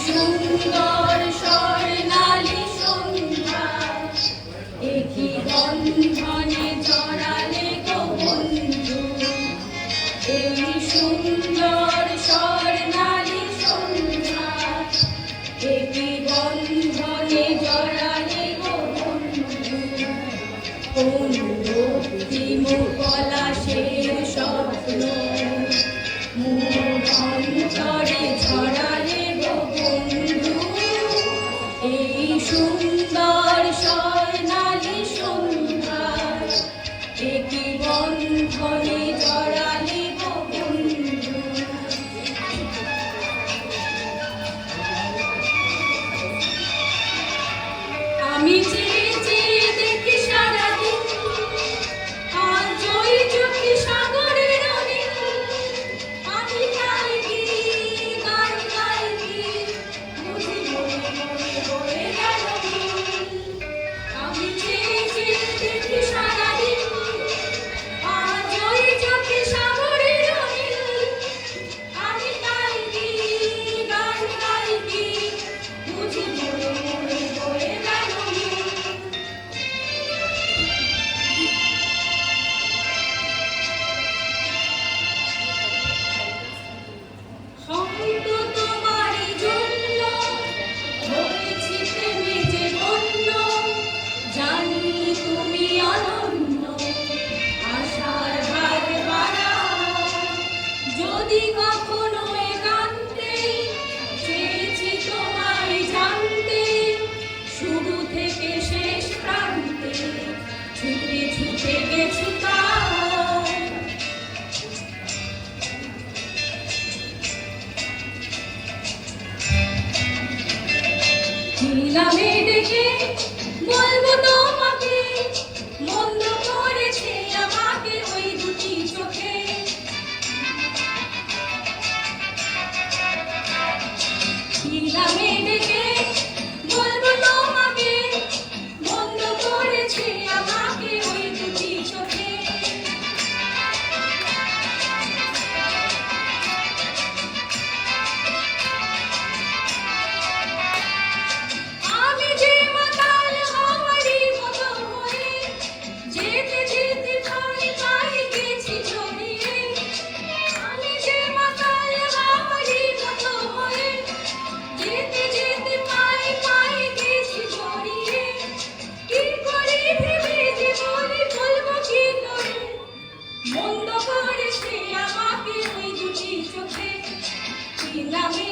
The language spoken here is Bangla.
সুন্দর স্বর্ণালী সন্ধ্যা একই বন্ধনে জড়ালে গো বন্ধু। এই সুন্দর স্বর্ণালী সন্ধ্যা একই বন্ধনে জড়ালে গো বন্ধু। কোন রক্তিম পলাশের স্বপ্ন মোর অন্তরে ছড়ালে গো বন্ধু। এই সুন্দর স্বর্ণালী সন্ধ্যা একই বন্ধনে জড়ালে গো বন্ধু। আমি চেয়ে চেয়ে দেখি সারাদিন আজ ওই চোখে সাগরের অনেক। আমি গাই কি গান গাই কি বুঝি মনে মনে বয়ে গেল মন। আমি চেয়ে চেয়ে দেখি সারাদিন আজ ওই চোখে সাগরের অনেক। আমি গাই কি গান গাই কি বুঝি মনে মনে বয়ে গেল মন। হয়তো তোমারই জন্য হয়েছি প্রেমে যে বন্য। জানি তুমি অনন্য আশার হার বাড়াও। যদি কখনো একান্তে চেয়েছি তোমায় জানতে, শুরু থেকে শেষ প্রান্তে ছুটে ছুটে গেছি তাও। নামে ডেকে বলবো তোমাকে, মন্দ করেছে আমাকে ওই দুটি চোখে। নামে ডেকে বলবো তোমাকে, মন্দ করেছে আমাকে ওই দুটি চোখে। আমি যে মাতাল হওয়ারই মতো হয়ে যেতে যেতে পাই পাই গেছি ছড়িয়ে। আমি যে মাতাল হওয়ারই মতো হয়ে যেতে যেতে পাই পাই গেছি ছড়িয়ে। কি করি ভেবে যে বলি বলবো কি করে, মন্দ করেছে আমাকে ওই দুটি চোখে। কি নামে